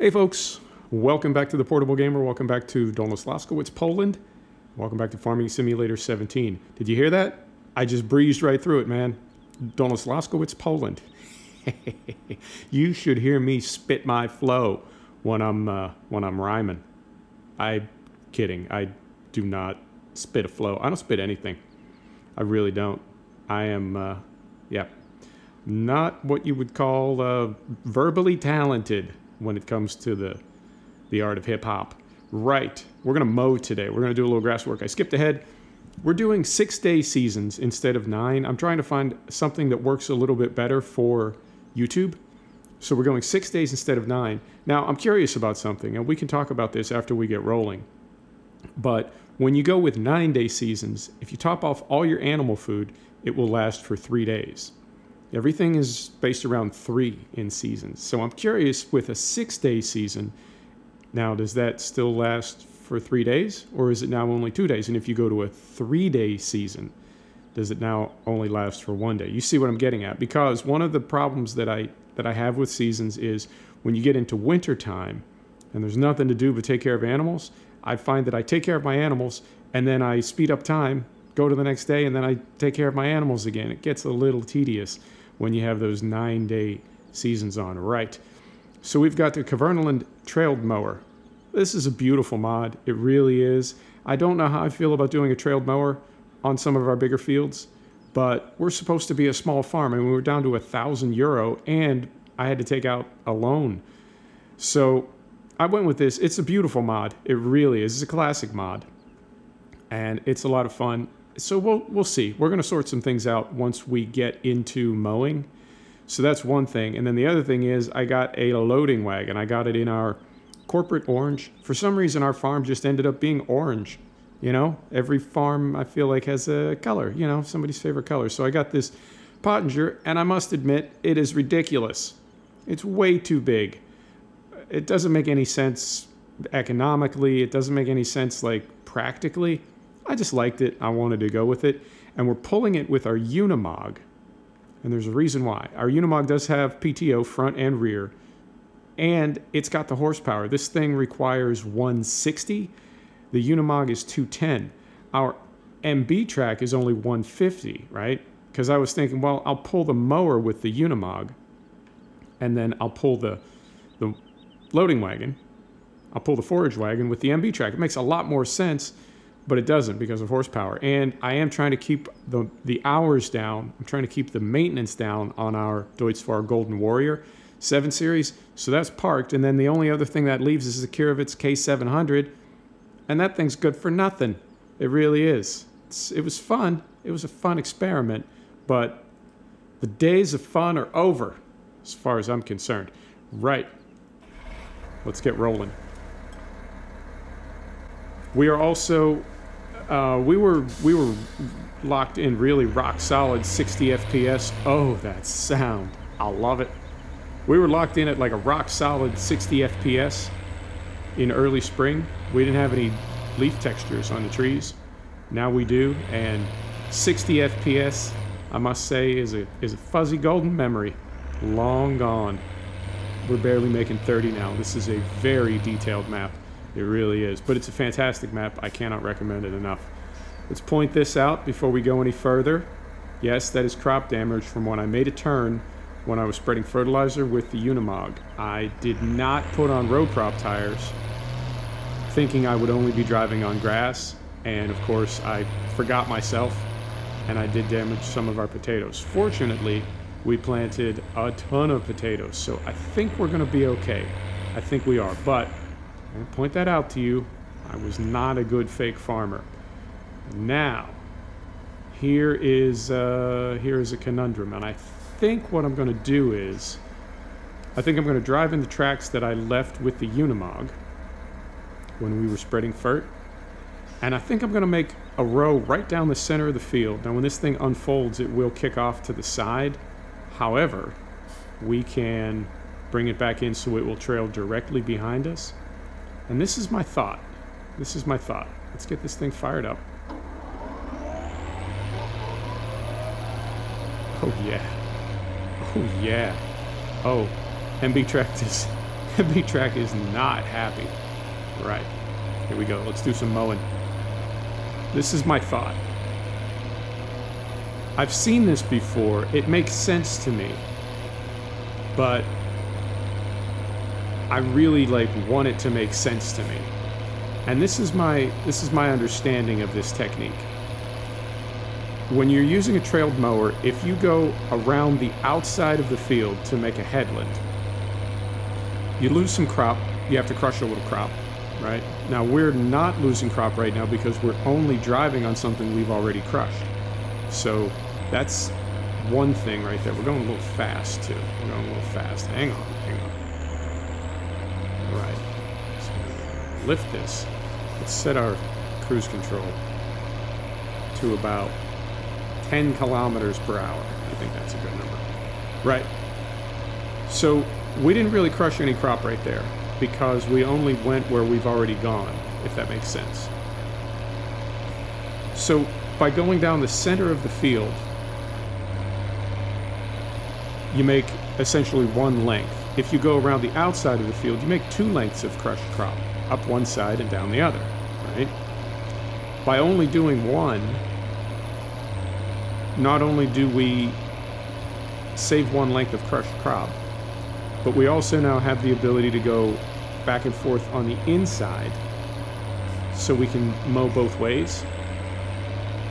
Hey folks, welcome back to the Portable Gamer. Welcome back to Dolnośląska Wieś, Poland. Welcome back to Farming Simulator 17. Did you hear that? I just breezed right through it, man. Dolnośląska Wieś, Poland. You should hear me spit my flow when I'm rhyming. I'm kidding. I do not spit a flow. I don't spit anything. I really don't. I am, not what you would call verbally talented when it comes to the art of hip-hop. Right, we're going to mow today. We're going to do a little grass work. I skipped ahead. We're doing 6-day seasons instead of 9. I'm trying to find something that works a little bit better for YouTube. So we're going 6 days instead of 9. Now, I'm curious about something, and we can talk about this after we get rolling. But when you go with 9-day seasons, if you top off all your animal food, it will last for 3 days. Everything is based around 3 in seasons. So I'm curious, with a 6-day season, now does that still last for 3 days? Or is it now only 2 days? And if you go to a 3-day season, does it now only last for 1 day? You see what I'm getting at? Because one of the problems that I have with seasons is when you get into winter time and there's nothing to do but take care of animals, I find that I take care of my animals and then I speed up time, go to the next day, and then I take care of my animals again. It gets a little tedious when you have those 9-day seasons on. Right. So we've got the Kverneland trailed mower. This is a beautiful mod. It really is. I don't know how I feel about doing a trailed mower on some of our bigger fields, but we're supposed to be a small farm, and we were down to €1,000, and I had to take out a loan. So I went with this. It's a beautiful mod. It really is. It's a classic mod, and it's a lot of fun. So we'll see. We're going to sort some things out once we get into mowing. So that's one thing. And then the other thing is I got a loading wagon. I got it in our corporate orange. For some reason, our farm just ended up being orange. You know, every farm I feel like has a color, you know, somebody's favorite color. So I got this Pottinger, and I must admit, it is ridiculous. It's way too big. It doesn't make any sense economically. It doesn't make any sense, like, practically. I just liked it. I wanted to go with it. And we're pulling it with our Unimog. And there's a reason why. Our Unimog does have PTO front and rear. And it's got the horsepower. This thing requires 160. The Unimog is 210. Our MB track is only 150, right? Because I was thinking, well, I'll pull the mower with the Unimog. And then I'll pull the loading wagon. I'll pull the forage wagon with the MB track. It makes a lot more sense. But it doesn't because of horsepower. And I am trying to keep the hours down. I'm trying to keep the maintenance down on our Deutz-Fahr Golden Warrior 7 Series. So that's parked. And then the only other thing that leaves is the Kirovitz K700. And that thing's good for nothing. It really is. It was fun. It was a fun experiment. But the days of fun are over as far as I'm concerned. Right. Let's get rolling. We are also... we were locked in really rock solid 60 FPS. Oh, that sound. I love it. We were locked in at like a rock solid 60 FPS in early spring. We didn't have any leaf textures on the trees. Now we do, and 60 FPS, I must say, is a fuzzy golden memory. Long gone. We're barely making 30 now. This is a very detailed map. It really is. But it's a fantastic map. I cannot recommend it enough. Let's point this out before we go any further. Yes, that is crop damage from when I made a turn when I was spreading fertilizer with the Unimog. I did not put on row crop tires, thinking I would only be driving on grass. And of course, I forgot myself, and I did damage some of our potatoes. Fortunately, we planted a ton of potatoes, so I think we're going to be okay. I think we are, but... I'll point that out to you. I was not a good fake farmer. Now, here is a conundrum, and I think what I'm going to do is, I think I'm going to drive in the tracks that I left with the Unimog when we were spreading fert, and I think I'm going to make a row right down the center of the field. Now, when this thing unfolds, it will kick off to the side. However, we can bring it back in so it will trail directly behind us. And this is my thought. This is my thought. Let's get this thing fired up. Oh, yeah. Oh, yeah. Oh, MB track is Heavy track is not happy. Right. Here we go. Let's do some mowing. This is my thought. I've seen this before. It makes sense to me. But I really want it to make sense to me. And this is my understanding of this technique. When you're using a trailed mower, if you go around the outside of the field to make a headland, you lose some crop. You have to crush a little crop, right? Now, we're not losing crop right now because we're only driving on something we've already crushed. So that's one thing right there. We're going a little fast, too. We're going a little fast. Hang on. All right. So lift this. Let's set our cruise control to about 10 kilometers per hour. I think that's a good number. Right. So we didn't really crush any crop right there because we only went where we've already gone, if that makes sense. So by going down the center of the field, you make essentially one length. If you go around the outside of the field, you make two lengths of crushed crop, up one side and down the other, right? By only doing one, not only do we save one length of crushed crop, but we also now have the ability to go back and forth on the inside so we can mow both ways.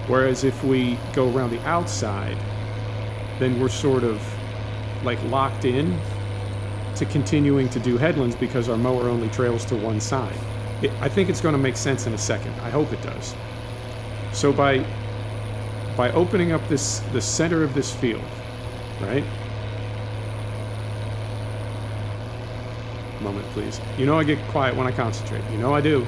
Whereas if we go around the outside, then we're sort of locked in to continuing to do headlands because our mower only trails to one side. I think it's going to make sense in a second. I hope it does. So by opening up the center of this field, right? Moment, please. You know I get quiet when I concentrate. You know I do.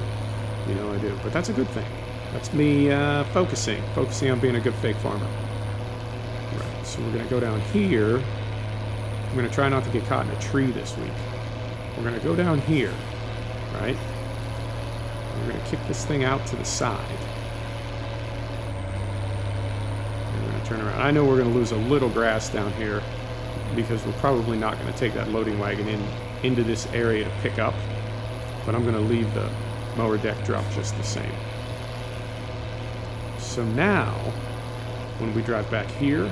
You know I do. But that's a good thing. That's me focusing on being a good fake farmer. Right. So we're going to go down here. I'm going to try not to get caught in a tree this week. We're going to go down here, right? We're going to kick this thing out to the side. And we're going to turn around. I know we're going to lose a little grass down here because we're probably not going to take that loading wagon into this area to pick up. But I'm going to leave the mower deck drop just the same. So now, when we drive back here,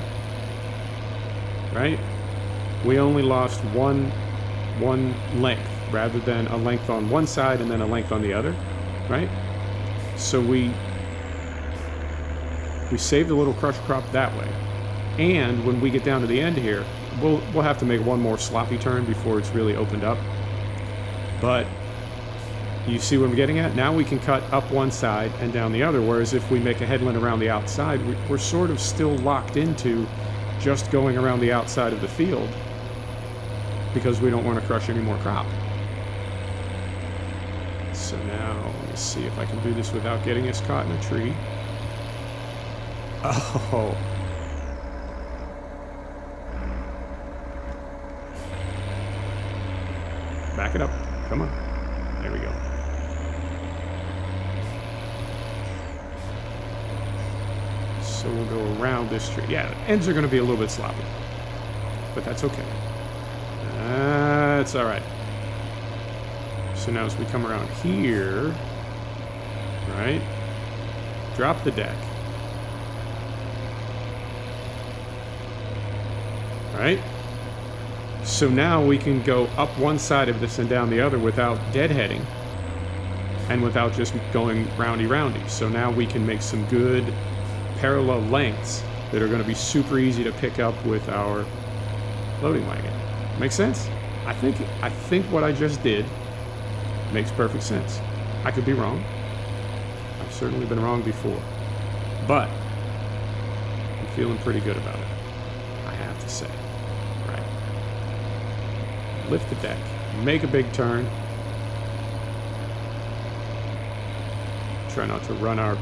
right? We only lost one length rather than a length on one side and then a length on the other, right? So we saved a little crushed crop that way. And when we get down to the end here, we'll have to make one more sloppy turn before it's really opened up. But you see what I'm getting at? Now we can cut up one side and down the other, whereas if we make a headland around the outside, we're sort of still locked into just going around the outside of the field because we don't want to crush any more crop. So now, let me see if I can do this without getting us caught in a tree. Oh. Back it up. Come on. There we go. So we'll go around this tree. Yeah, the ends are going to be a little bit sloppy, but that's okay. That's all right. So now as we come around here, right, drop the deck. Right? So now we can go up one side of this and down the other without deadheading and without just going roundy-roundy. So now we can make some good parallel lengths that are going to be super easy to pick up with our loading wagon. Make sense? I think what I just did makes perfect sense. I could be wrong. I've certainly been wrong before. But I'm feeling pretty good about it, I have to say. Right. Lift the deck. Make a big turn. Try not to run our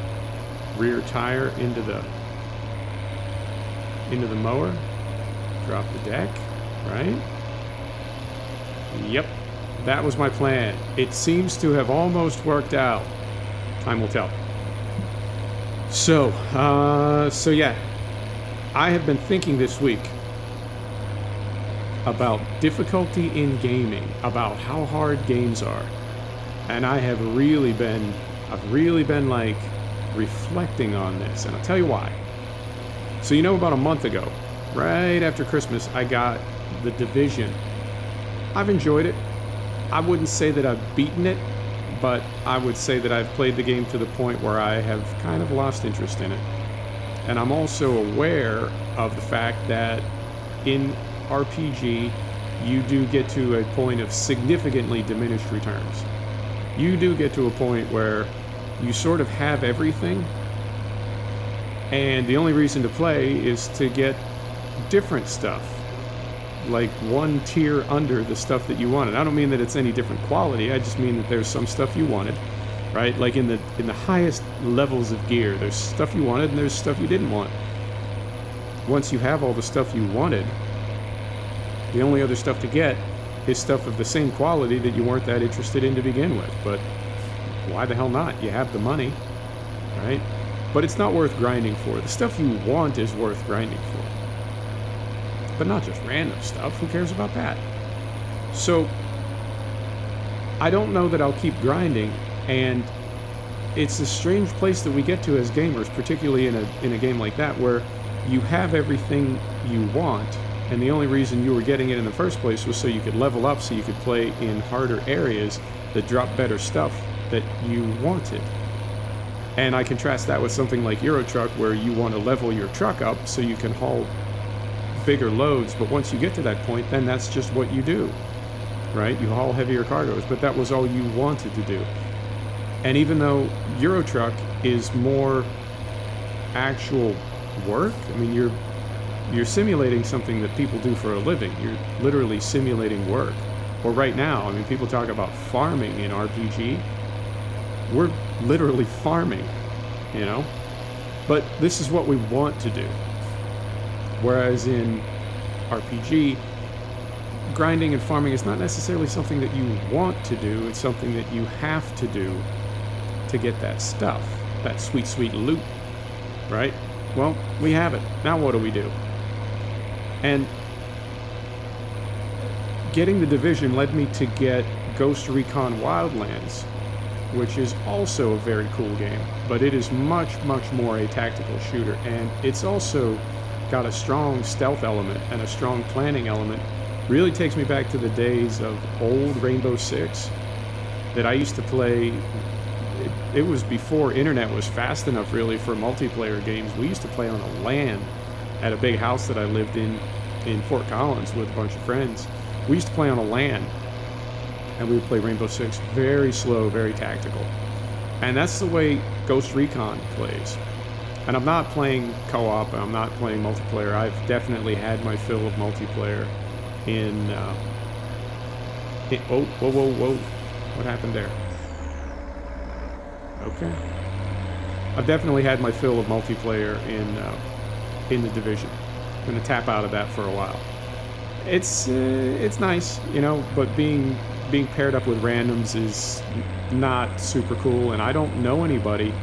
rear tire into the mower. Drop the deck, right? Yep, that was my plan. It seems to have almost worked out. Time will tell. So yeah, I have been thinking this week about difficulty in gaming, about how hard games are. And I've really been like reflecting on this, and I'll tell you why. So about a month ago, right after Christmas, I got The Division. I've enjoyed it. I wouldn't say that I've beaten it, but I would say that I've played the game to the point where I have kind of lost interest in it. And I'm also aware of the fact that in RPG, you do get to a point of significantly diminished returns. You do get to a point where you sort of have everything, and the only reason to play is to get different stuff, like one tier under the stuff that you wanted. I don't mean that it's any different quality, I just mean that there's some stuff you wanted, right? Like in the highest levels of gear, there's stuff you wanted and there's stuff you didn't want. Once you have all the stuff you wanted, the only other stuff to get is stuff of the same quality that you weren't that interested in to begin with. But why the hell not? You have the money, right? But it's not worth grinding for. The stuff you want is worth grinding for. But not just random stuff. Who cares about that? So I don't know that I'll keep grinding, and it's a strange place that we get to as gamers, particularly in a game like that, where you have everything you want, and the only reason you were getting it in the first place was so you could level up, so you could play in harder areas that drop better stuff that you wanted. And I contrast that with something like Euro Truck, where you want to level your truck up so you can haul bigger loads, but once you get to that point, then that's just what you do, right? You haul heavier cargoes, but that was all you wanted to do. And even though Euro Truck is more actual work, I mean, you're simulating something that people do for a living. You're literally simulating work. Or right now, I mean, people talk about farming in RPG. We're literally farming, But this is what we want to do. Whereas in RPG, grinding and farming is not necessarily something that you want to do. It's something that you have to do to get that stuff, that sweet, sweet loot, right? Well, we have it. Now what do we do? And getting The Division led me to get Ghost Recon Wildlands, which is also a very cool game, but it is much, much more a tactical shooter, and it's also got a strong stealth element and a strong planning element. Really takes me back to the days of old Rainbow Six that I used to play. It was before internet was fast enough really for multiplayer games. We used to play on a LAN at a big house that I lived in Fort Collins with a bunch of friends. We used to play on a LAN, and we would play Rainbow Six very slow, very tactical. And that's the way Ghost Recon plays. And I'm not playing co-op, I'm not playing multiplayer. I've definitely had my fill of multiplayer in whoa, what happened there? Okay. I've definitely had my fill of multiplayer in The Division. I'm gonna tap out of that for a while. It's nice, but being paired up with randoms is not super cool, and I don't know anybody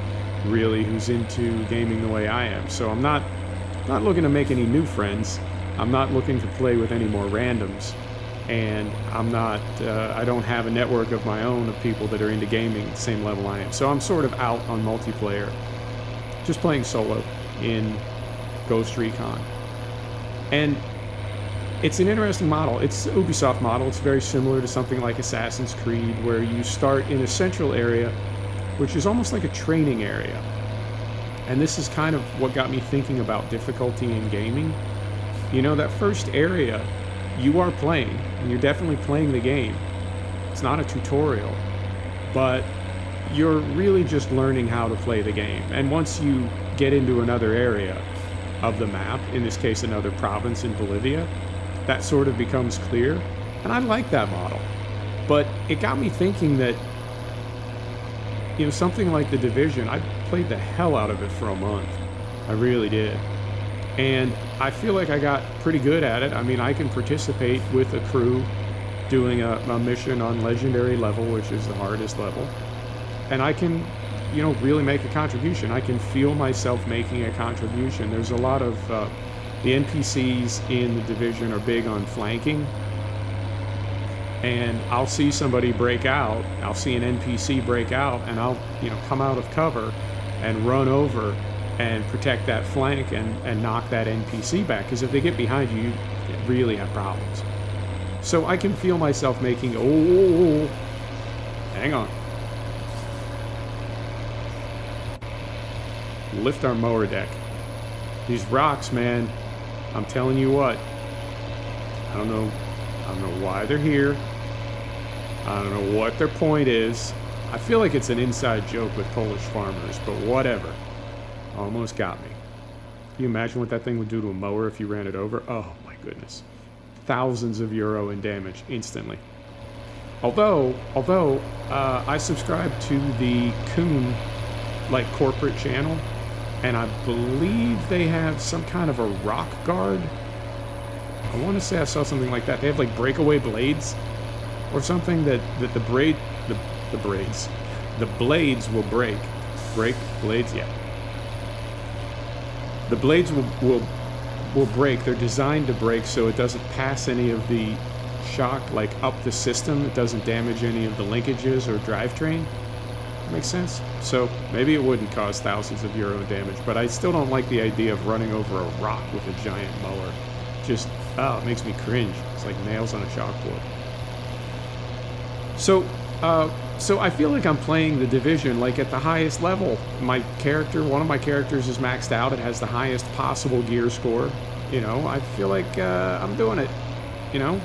really who's into gaming the way I am. So I'm not looking to make any new friends. I'm not looking to play with any more randoms, and I don't have a network of my own of people that are into gaming at the same level I am. So I'm sort of out on multiplayer, just playing solo in Ghost Recon. And it's an interesting model. It's an Ubisoft model. It's very similar to something like Assassin's Creed, where you start in a central area, which is almost like a training area. And this is kind of what got me thinking about difficulty in gaming. That first area, you are playing, and you're definitely playing the game. It's not a tutorial, but you're really just learning how to play the game. And once you get into another area of the map, in this case another province in Bolivia, that sort of becomes clear. And I like that model. But it got me thinking that something like The Division, I played the hell out of it for a month. I really did. And I feel like I got pretty good at it. I mean, I can participate with a crew doing a mission on legendary level, which is the hardest level. And I can, really make a contribution. I can feel myself making a contribution. There's a lot of the NPCs in the Division are big on flanking. And I'll see somebody break out, I'll see an NPC break out, and I'll, you know, come out of cover and run over and protect that flank and knock that NPC back. Because if they get behind you, you really have problems. So I can feel myself making, oh, hang on. Lift our mower deck. These rocks, man, I'm telling you what, I don't know why they're here. I don't know what their point is. I feel like it's an inside joke with Polish farmers, but whatever. Almost got me. Can you imagine what that thing would do to a mower if you ran it over? Oh my goodness. Thousands of euro in damage instantly. Although I subscribe to the Kuhn like corporate channel, and I believe they have some kind of a rock guard. I want to say I saw something like that. They have like breakaway blades or something that the blades will break. Break blades, yeah. The blades will break. They're designed to break so it doesn't pass any of the shock like up the system. It doesn't damage any of the linkages or drivetrain. Makes sense? So maybe it wouldn't cause thousands of euro damage, but I still don't like the idea of running over a rock with a giant mower. Just, oh, it makes me cringe. It's like nails on a chalkboard. So I feel like I'm playing the Division like at the highest level. My character, one of my characters is maxed out. It has the highest possible gear score. You know, I feel like I'm doing it, you know?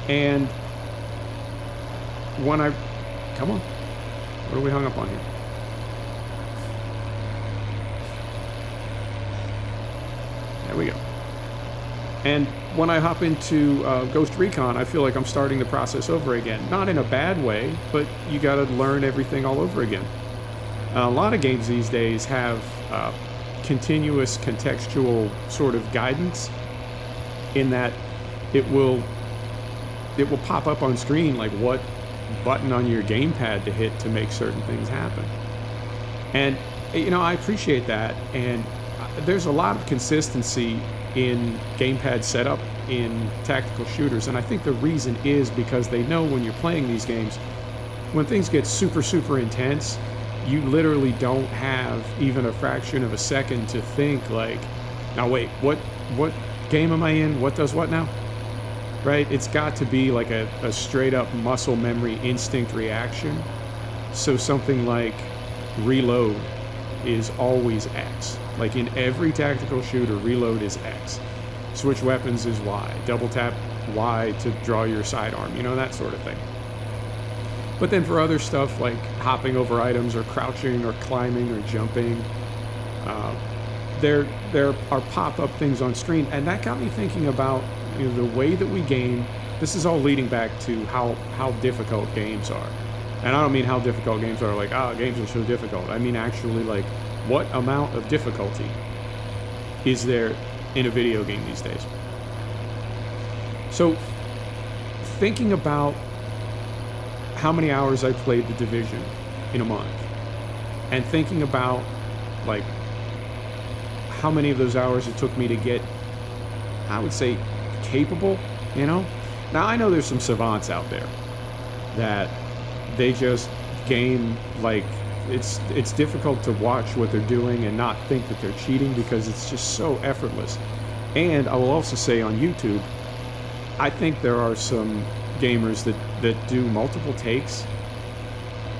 And when come on. What are we hung up on here? There we go. And when I hop into Ghost Recon, I feel like I'm starting the process over again. Not in a bad way, but you gotta learn everything all over again. A lot of games these days have continuous contextual sort of guidance in that it will pop up on screen like what button on your gamepad to hit to make certain things happen. And, you know, I appreciate that, and there's a lot of consistency in gamepad setup in tactical shooters, and I think the reason is because they know when you're playing these games, when things get super, super intense, you literally don't have even a fraction of a second to think like, now wait, what game am I in? What does what now? Right? It's got to be like a straight up muscle memory instinct reaction. So something like reload is always X. Like in every tactical shooter, reload is X. Switch weapons is Y. Double tap Y to draw your sidearm, you know, that sort of thing. But then for other stuff like hopping over items or crouching or climbing or jumping, there are pop-up things on screen, and that got me thinking about, you know, the way that we game. This is all leading back to how difficult games are. And I don't mean how difficult games are like, games are so difficult. I mean actually like what amount of difficulty is there in a video game these days. So thinking about how many hours I played The Division in a month, and thinking about like how many of those hours it took me to get, I would say, capable, you know? Now I know there's some savants out there that they just game like it's difficult to watch what they're doing and not think that they're cheating because it's just so effortless. And I will also say on YouTube, I think there are some gamers that do multiple takes.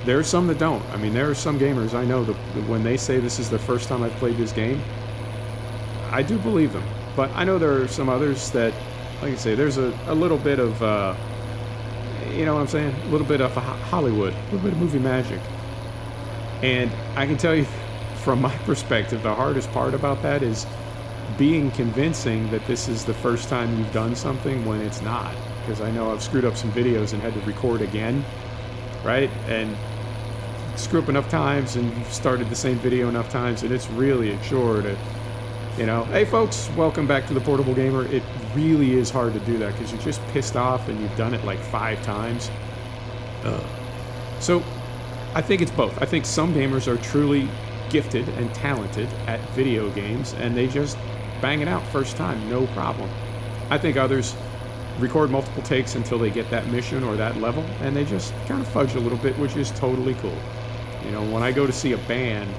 There are some that don't. I mean, there are some gamers I know that when they say this is the first time I've played this game, I do believe them. But I know there are some others that, like I say, there's a little bit of, you know what I'm saying? A little bit of Hollywood, a little bit of movie magic. And I can tell you, from my perspective, the hardest part about that is being convincing that this is the first time you've done something when it's not. Because I know I've screwed up some videos and had to record again, right? And screw up enough times and you've started the same video enough times, and it's really a chore to, you know, hey folks, welcome back to the Portable Gamer. It really is hard to do that because you're just pissed off and you've done it like 5 times. So I think it's both. I think some gamers are truly gifted and talented at video games, and they just bang it out first time, no problem. I think others record multiple takes until they get that mission or that level, and they just kind of fudge a little bit, which is totally cool. You know, when I go to see a band,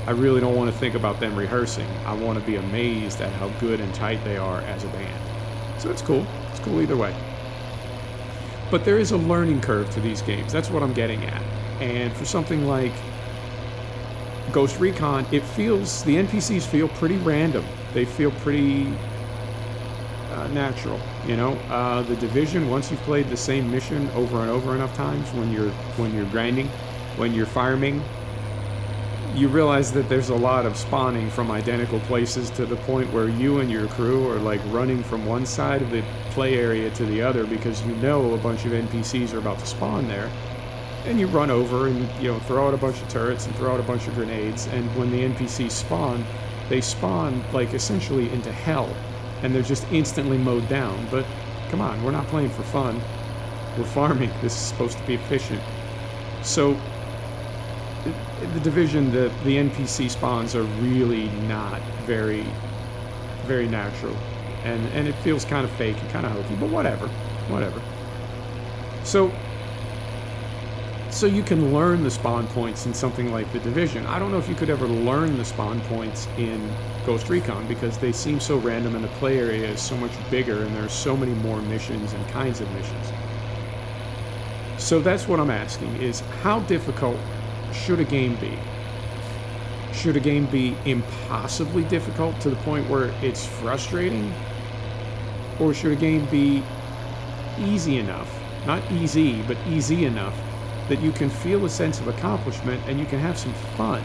I really don't want to think about them rehearsing. I want to be amazed at how good and tight they are as a band. So it's cool. It's cool either way. But there is a learning curve to these games. That's what I'm getting at. And for something like Ghost Recon, the NPCs feel pretty random. They feel pretty natural, you know. The Division, once you've played the same mission over and over enough times, when you're grinding, when you're farming, you realize that there's a lot of spawning from identical places to the point where you and your crew are like running from one side of the play area to the other because you know a bunch of NPCs are about to spawn there. And you run over and, you know, throw out a bunch of turrets and throw out a bunch of grenades, and when the NPCs spawn, they spawn like essentially into hell, and they're just instantly mowed down. But come on, we're not playing for fun. We're farming. This is supposed to be efficient. So the Division, the NPC spawns are really not very natural, and it feels kind of fake and kind of hokey, but whatever. So you can learn the spawn points in something like the Division. I don't know if you could ever learn the spawn points in Ghost Recon because they seem so random and the play area is so much bigger and there's so many more missions and kinds of missions. So that's what I'm asking, is how difficult should a game be? Should a game be impossibly difficult to the point where it's frustrating? Or should a game be easy enough, not easy, but easy enough that you can feel a sense of accomplishment and you can have some fun?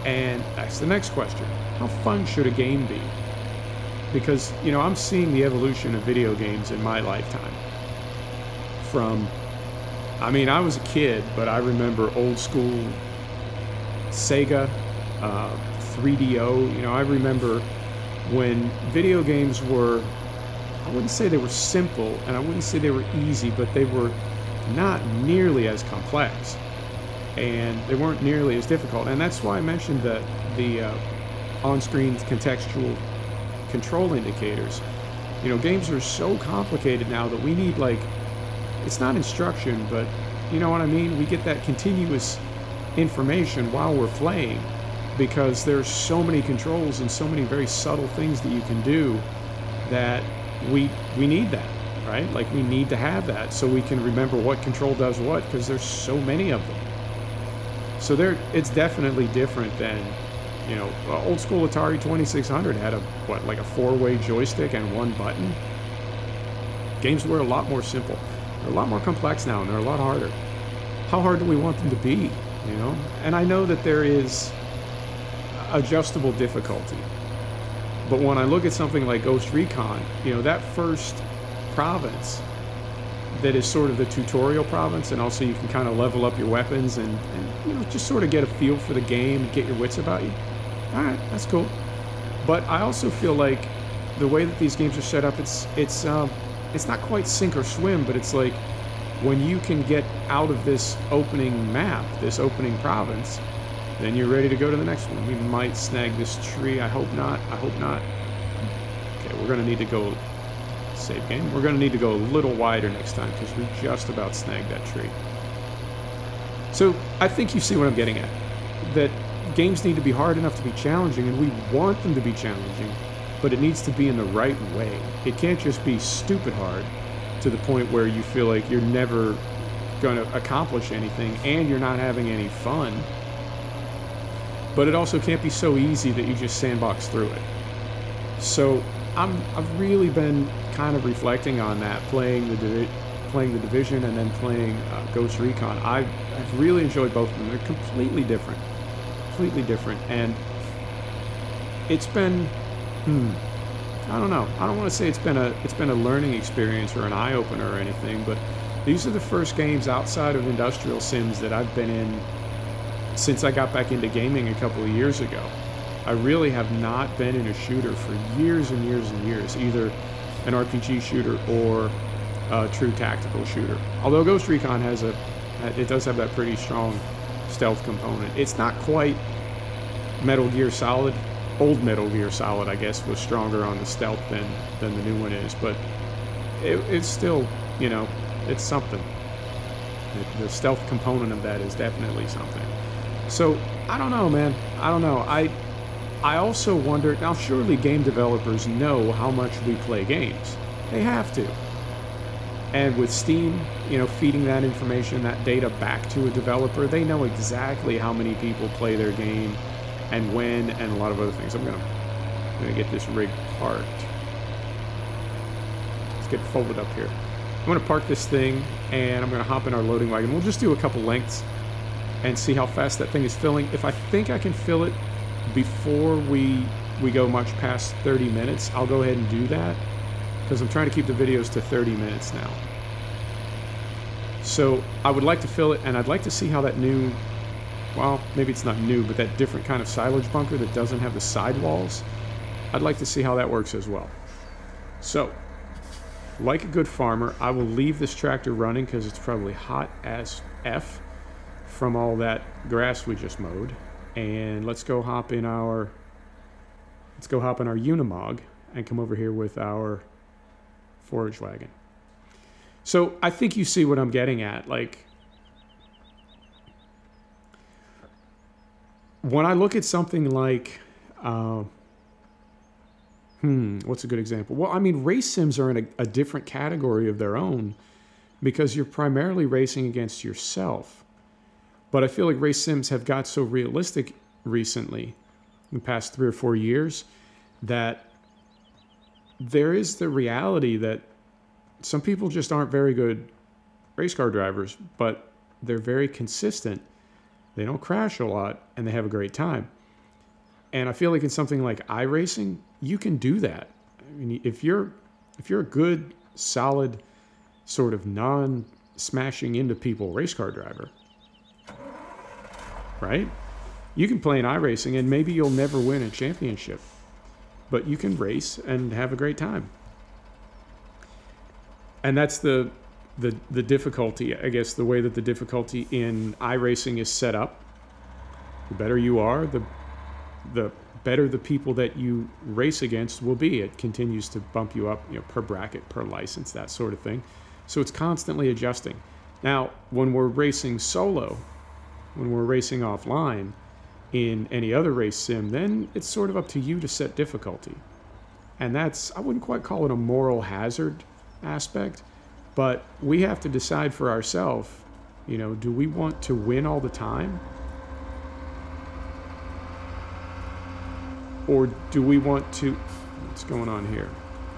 And that's the next question. How fun should a game be? Because, you know, I'm seeing the evolution of video games in my lifetime. I was a kid, but I remember old school Sega, 3DO. You know, I remember when video games were, I wouldn't say they were simple, and I wouldn't say they were easy, but they were not nearly as complex, and they weren't nearly as difficult. And that's why I mentioned the on-screen contextual control indicators. You know, games are so complicated now that we need, like, it's not instruction, but you know what I mean? We get that continuous information while we're playing because there's so many controls and so many very subtle things that you can do that we need that, right? Like, we need to have that so we can remember what control does what, because there's so many of them. So it's definitely different than, you know, old school Atari 2600 had like a 4-way joystick and 1 button. Games were a lot more simple. They're a lot more complex now, and they're a lot harder. How hard do we want them to be, you know? And I know that there is adjustable difficulty. But when I look at something like Ghost Recon, you know, that first province that is sort of the tutorial province, and also you can kind of level up your weapons and you know, just sort of get a feel for the game and get your wits about you. All right, that's cool. But I also feel like the way that these games are set up, it's not quite sink or swim, but it's like when you can get out of this opening map, this opening province, then you're ready to go to the next one. We might snag this tree. I hope not. Okay, we're going to need to go, save game. We're going to need to go a little wider next time because we just about snagged that tree. So I think you see what I'm getting at. That games need to be hard enough to be challenging, and we want them to be challenging, but it needs to be in the right way. It can't just be stupid hard to the point where you feel like you're never going to accomplish anything and you're not having any fun. But it also can't be so easy that you just sandbox through it. So I've really been kind of reflecting on that, playing the Division and then playing Ghost Recon. I've really enjoyed both of them. They're completely different, and it's been, I don't know. I don't want to say it's been a learning experience or an eye opener or anything, but these are the first games outside of industrial sims that I've been in since I got back into gaming a couple of years ago. I really have not been in a shooter for years and years and years, either an RPG shooter or a true tactical shooter. Although Ghost Recon does have that pretty strong stealth component. It's not quite Metal Gear Solid old Metal Gear Solid, I guess, was stronger on the stealth than the new one is, but it's still, you know, it's something. The stealth component of that is definitely something. So, I don't know, man. I don't know. I also wonder, now surely game developers know how much we play games. They have to. And with Steam, you know, feeding that information, that data back to a developer, they know exactly how many people play their game and when, and a lot of other things. I'm gonna get this rig parked. Let's get it folded up here. I'm gonna park this thing, and I'm gonna hop in our loading wagon. We'll just do a couple lengths and see how fast that thing is filling. If I think I can fill it before we go much past 30 minutes, I'll go ahead and do that, because I'm trying to keep the videos to 30 minutes now. So I would like to fill it, and I'd like to see how that new, well, maybe it's not new, but that different kind of silage bunker that doesn't have the sidewalls, I'd like to see how that works as well. So, like a good farmer, I will leave this tractor running because it's probably hot as F from all that grass we just mowed. And let's go hop in our Unimog and come over here with our forage wagon. So I think you see what I'm getting at. Like, when I look at something like, what's a good example? Well, I mean, race sims are in a different category of their own because you're primarily racing against yourself. But I feel like race sims have got so realistic recently, in the past 3 or 4 years, that there is the reality that some people just aren't very good race car drivers, but they're very consistent. They don't crash a lot, and they have a great time. And I feel like in something like iRacing, you can do that. I mean, if you're a good, solid, sort of non-smashing into people race car driver, right? You can play in iRacing, and maybe you'll never win a championship, but you can race and have a great time. And that's the difficulty, I guess, the way that the difficulty in iRacing is set up. The better you are, the better the people that you race against will be. It continues to bump you up, you know, per bracket, per license, that sort of thing. So it's constantly adjusting. Now, when we're racing solo, when we're racing offline in any other race sim, then it's sort of up to you to set difficulty. And that's, I wouldn't quite call it a moral hazard aspect, but we have to decide for ourselves, you know, do we want to win all the time? Or do we want to, what's going on here?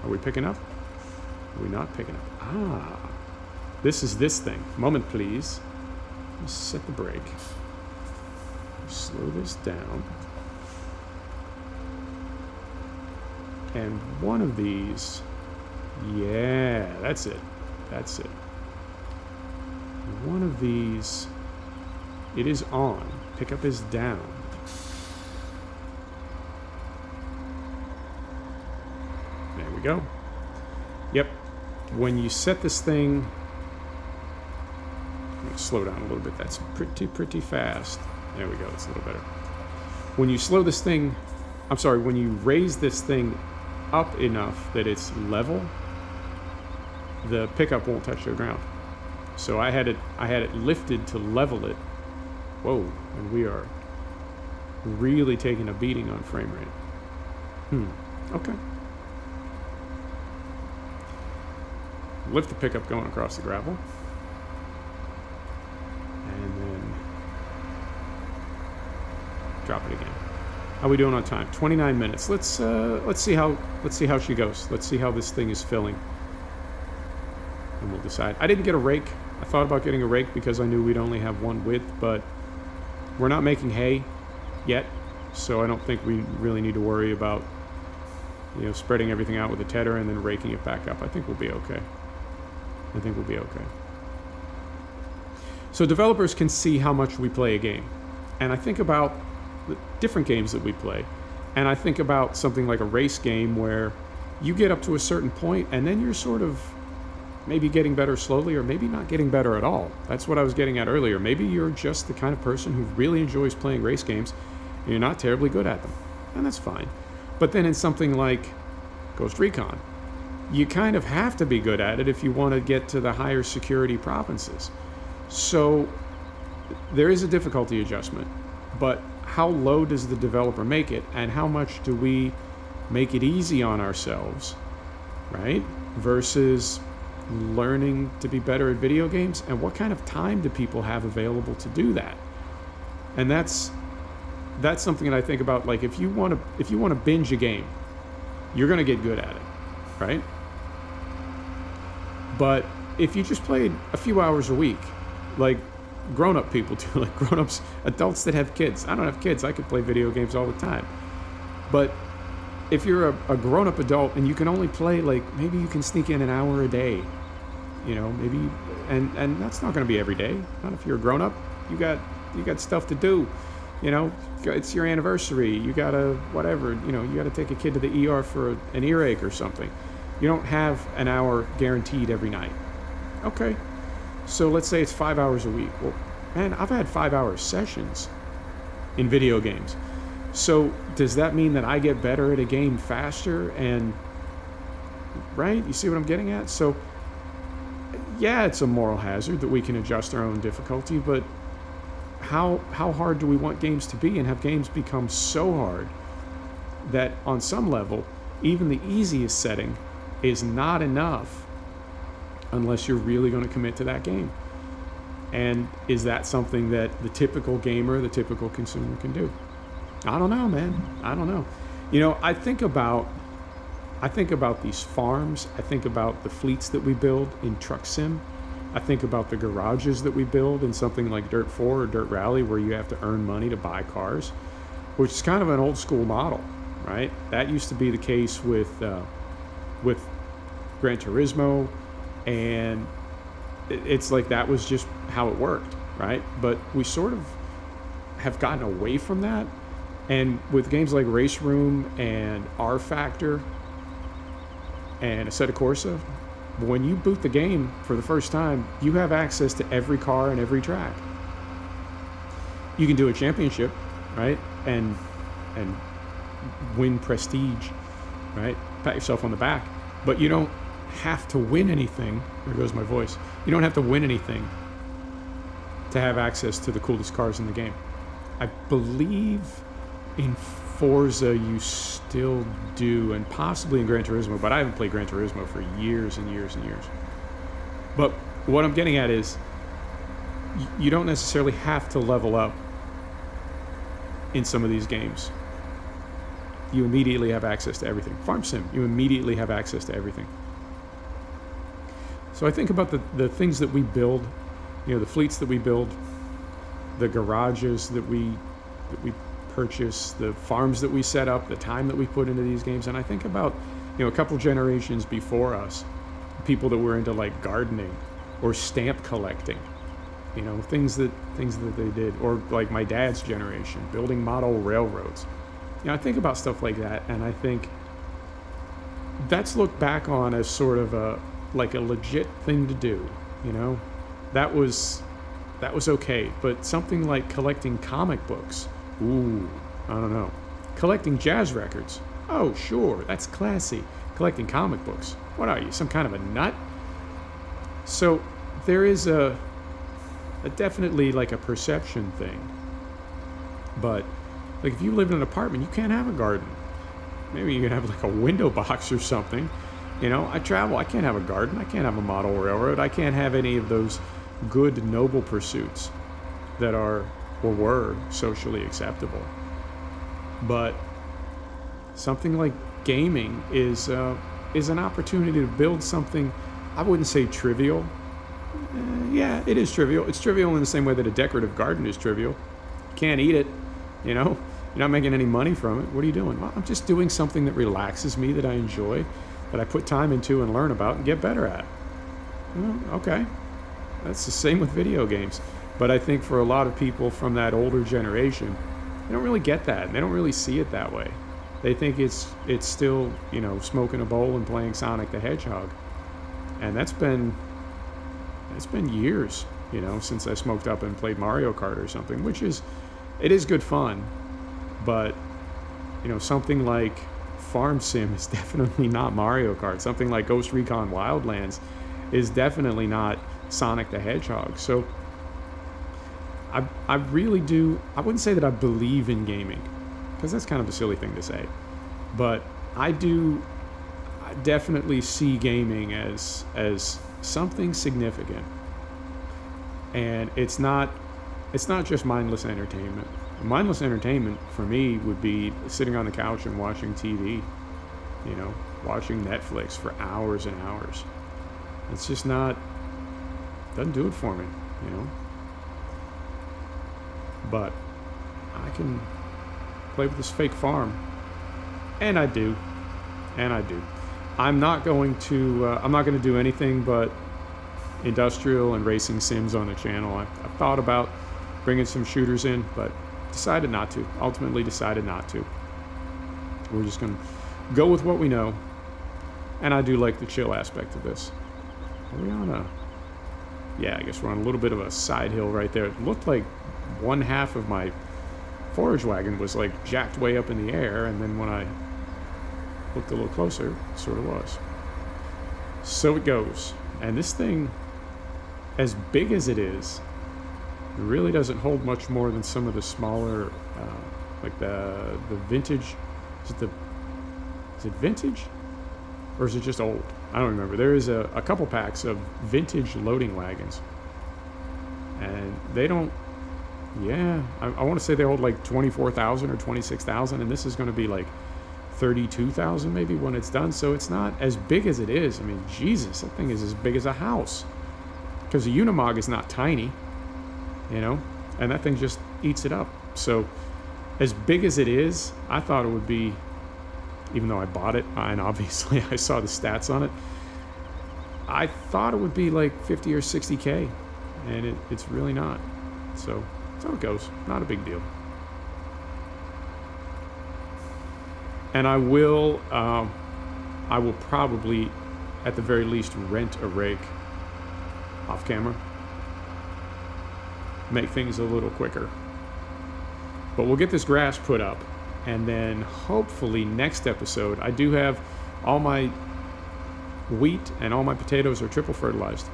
Are we picking up? Are we not picking up? Ah, this is this thing. Moment, please. Let's set the brake. Slow this down. And one of these, yeah, that's it. That's it. One of these, it is on. Pickup is down. There we go. Yep. When you set this thing, I'm gonna slow down a little bit. That's pretty fast. There we go. That's a little better. When you slow this thing, I'm sorry, when you raise this thing up enough that it's level, the pickup won't touch the ground. So I had it lifted to level it. Whoa, and we are really taking a beating on frame rate. Okay. Lift the pickup going across the gravel. And then drop it again. How are we doing on time? 29 minutes. Let's see how she goes. Let's see how this thing is filling. And we'll decide. I didn't get a rake. I thought about getting a rake because I knew we'd only have one width, but we're not making hay yet, so I don't think we really need to worry about, you know, spreading everything out with a tedder and then raking it back up. I think we'll be okay. I think we'll be okay. So developers can see how much we play a game. And I think about the different games that we play. And I think about something like a race game where you get up to a certain point and then you're sort of maybe getting better slowly or maybe not getting better at all. That's what I was getting at earlier. Maybe you're just the kind of person who really enjoys playing race games and you're not terribly good at them. and that's fine. But then in something like Ghost Recon, you kind of have to be good at it if you want to get to the higher security provinces. So there is a difficulty adjustment, but how low does the developer make it, and how much do we make it easy on ourselves, right? Versus learning to be better at video games, and what kind of time do people have available to do that? And that's something that I think about. Like, if you want to binge a game, you're going to get good at it, right? But if you just played a few hours a week, like grown-up people do, like grown-ups, adults that have kids. I don't have kids. I could play video games all the time. But if you're a grown-up adult and you can only play, like, maybe you can sneak in an hour a day, you know, maybe, and that's not going to be every day. Not if you're a grown-up. You got stuff to do, you know. It's your anniversary. You gotta whatever, you know. You gotta take a kid to the ER for an earache or something. You don't have an hour guaranteed every night. Okay, so let's say it's 5 hours a week. Well, man, I've had 5-hour sessions in video games. So does that mean that I get better at a game faster? And right, you see what I'm getting at? So yeah, it's a moral hazard that we can adjust our own difficulty, but how hard do we want games to be, and have games become so hard that on some level even the easiest setting is not enough unless you're really going to commit to that game? And is that something that the typical gamer, the typical consumer can do? I don't know, man. I don't know. You know, I think about these farms. I think about the fleets that we build in Truck Sim. I think about the garages that we build in something like Dirt 4 or Dirt Rally, where you have to earn money to buy cars, which is kind of an old school model, right? That used to be the case with Gran Turismo, and it's like that was just how it worked, right? But we sort of have gotten away from that. And with games like Race Room and R Factor and Assetto Corsa, when you boot the game for the first time, you have access to every car and every track. You can do a championship, right? And win prestige, right? Pat yourself on the back. But you don't have to win anything. There goes my voice. You don't have to win anything to have access to the coolest cars in the game. I believe in Forza you still do, and possibly in Gran Turismo, but I haven't played Gran Turismo for years and years and years. But what I'm getting at is you don't necessarily have to level up in some of these games. You immediately have access to everything. Farm Sim, you immediately have access to everything. So I think about the things that we build, you know, the fleets that we build, the garages that we purchase, the farms that we set up, the time that we put into these games. And I think about, you know, a couple generations before us, people that were into like gardening or stamp collecting, you know, things that they did, or like my dad's generation, building model railroads. You know, I think about stuff like that, and I think that's looked back on as sort of a legit thing to do. You know, that was okay. But something like collecting comic books, ooh, I don't know. Collecting jazz records, oh sure, that's classy. Collecting comic books, what are you, some kind of a nut? So there is a definitely like a perception thing. But like if you live in an apartment, you can't have a garden. Maybe you can have like a window box or something. You know, I travel, I can't have a garden, I can't have a model railroad, I can't have any of those good, noble pursuits that are or were socially acceptable. But something like gaming is an opportunity to build something, I wouldn't say trivial. Yeah, it is trivial. It's trivial in the same way that a decorative garden is trivial. You can't eat it, you know? You're not making any money from it. What are you doing? Well, I'm just doing something that relaxes me, that I enjoy, that I put time into and learn about and get better at. Well, okay. That's the same with video games. But I think for a lot of people from that older generation, they don't really get that. They don't really see it that way. They think it's still, you know, smoking a bowl and playing Sonic the Hedgehog. And it's been years, you know, since I smoked up and played Mario Kart or something, it is good fun. But You know, something like Farm Sim is definitely not Mario Kart. Something like Ghost Recon Wildlands is definitely not Sonic the Hedgehog. So I really do, I wouldn't say that I believe in gaming, because that's kind of a silly thing to say, but I definitely see gaming as something significant. And it's not just mindless entertainment. Mindless entertainment for me would be sitting on the couch and watching TV, you know, watching Netflix for hours and hours. It's just not, doesn't do it for me, you know. But I can play with this fake farm, and I do. I'm not going to do anything but industrial and racing sims on the channel. I've thought about bringing some shooters in, but decided not to. Ultimately decided not to. We're just going to go with what we know, and I do like the chill aspect of this. Are we on a... Yeah, I guess we're on a little bit of a side hill right there. It looked like one half of my forage wagon was like jacked way up in the air, and then when I looked a little closer, it sort of was. So it goes. And this thing, as big as it is, it really doesn't hold much more than some of the smaller, like the vintage. Is it vintage? Or is it just old? I don't remember. There is a couple packs of vintage loading wagons. And they don't, yeah, I want to say they hold like 24,000 or 26,000, and this is going to be like 32,000 maybe when it's done. So it's not as big as it is. I mean, Jesus, that thing is as big as a house. Because a Unimog is not tiny, you know, and that thing just eats it up. So as big as it is, I thought it would be, even though I bought it, and obviously I saw the stats on it, I thought it would be like 50 or 60K, and it's really not. So that's how it goes. Not a big deal. And I will probably, at the very least, rent a rig off camera. Make things a little quicker. But we'll get this grass put up, and then hopefully next episode, I do have all my wheat and all my potatoes are triple fertilized.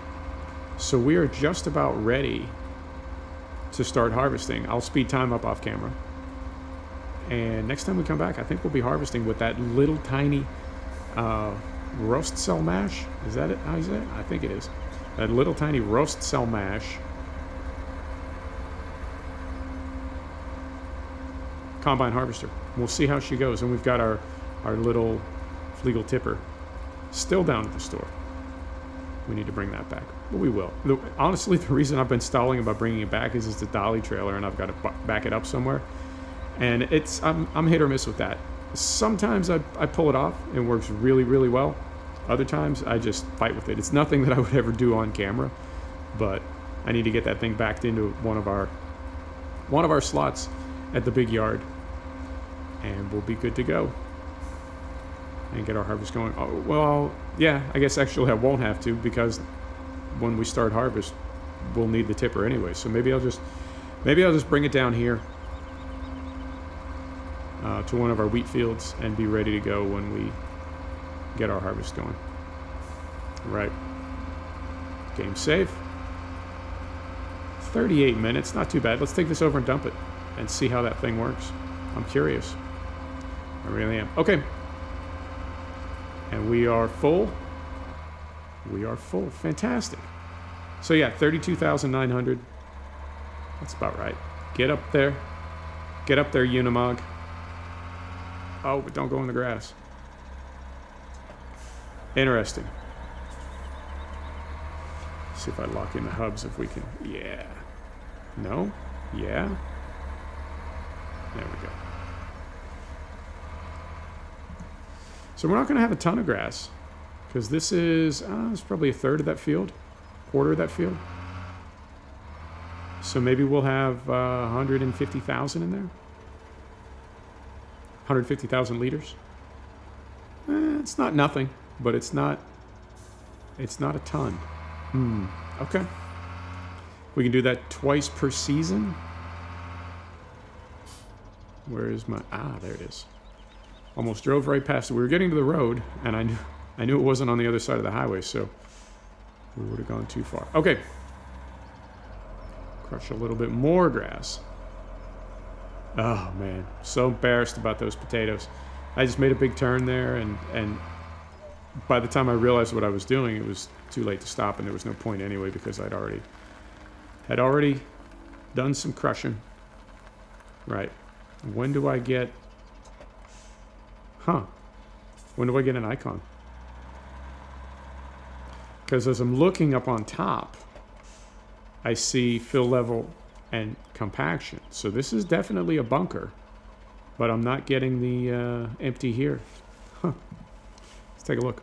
So we are just about ready to start harvesting. I'll speed time up off camera. And next time we come back, I think we'll be harvesting with that little tiny roast cell mash. Is that it? How is that? I think it is. That little tiny roast cell mash. Combine harvester. We'll see how she goes. And we've got our little Flegel tipper still down at the store. We need to bring that back. But we will. Honestly, the reason I've been stalling about bringing it back is it's a dolly trailer, and I've got to back it up somewhere. And I'm hit or miss with that. Sometimes I pull it off and it works really, really well. Other times I just fight with it. It's nothing that I would ever do on camera, but I need to get that thing backed into one of our slots at the big yard, and we'll be good to go and get our harvest going. Oh, well, yeah, I guess actually I won't have to, because when we start harvest, we'll need the tipper anyway. So maybe I'll just bring it down here to one of our wheat fields and be ready to go when we get our harvest going. Right. Game save. 38 minutes, not too bad. Let's take this over and dump it and see how that thing works. I'm curious. I really am. Okay. And we are full. We are full. Fantastic. So yeah, 32,900. That's about right. Get up there. Get up there, Unimog. Oh, but don't go in the grass. Interesting. See if I lock in the hubs, if we can. Yeah. No? Yeah. There we go. So we're not going to have a ton of grass, because this is it's probably a third of that field, quarter of that field. So maybe we'll have 150,000 in there. 150,000 liters. It's not nothing, but it's not a ton. Okay. We can do that twice per season. Where is my... there it is. Almost drove right past it. We were getting to the road, and I knew it wasn't on the other side of the highway, so we would have gone too far. Okay. Crush a little bit more grass. Oh, man. So embarrassed about those potatoes. I just made a big turn there, and by the time I realized what I was doing, it was too late to stop, and there was no point anyway because I'd already done some crushing. Right. When do I get... Huh. When do I get an icon? Because as I'm looking up on top, I see fill level and compaction. So this is definitely a bunker, but I'm not getting the empty here. Huh. Let's take a look.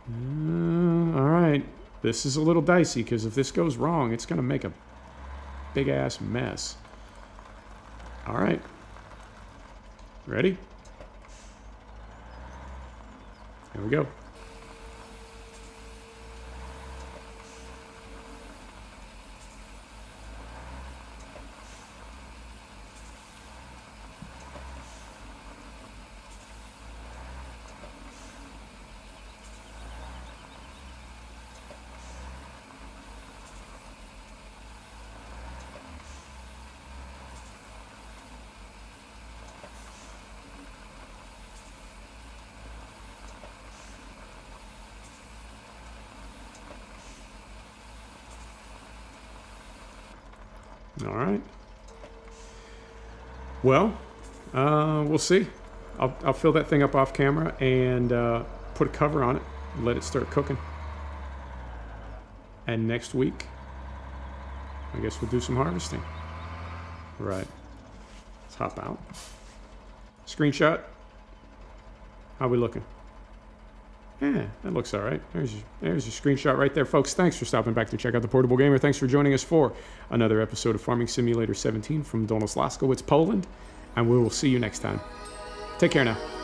All right. This is a little dicey because if this goes wrong, it's going to make a big-ass mess. All right. Ready? Here we go. All right. Well, we'll see. I'll fill that thing up off camera and put a cover on it and let it start cooking. And next week, I guess we'll do some harvesting. Right. Let's hop out. Screenshot. How we looking? Yeah, that looks all right. There's your screenshot right there, folks. Thanks for stopping back to check out The Portable Gamer. Thanks for joining us for another episode of Farming Simulator 17 from Dolnośląska Wieś, Poland. And we will see you next time. Take care now.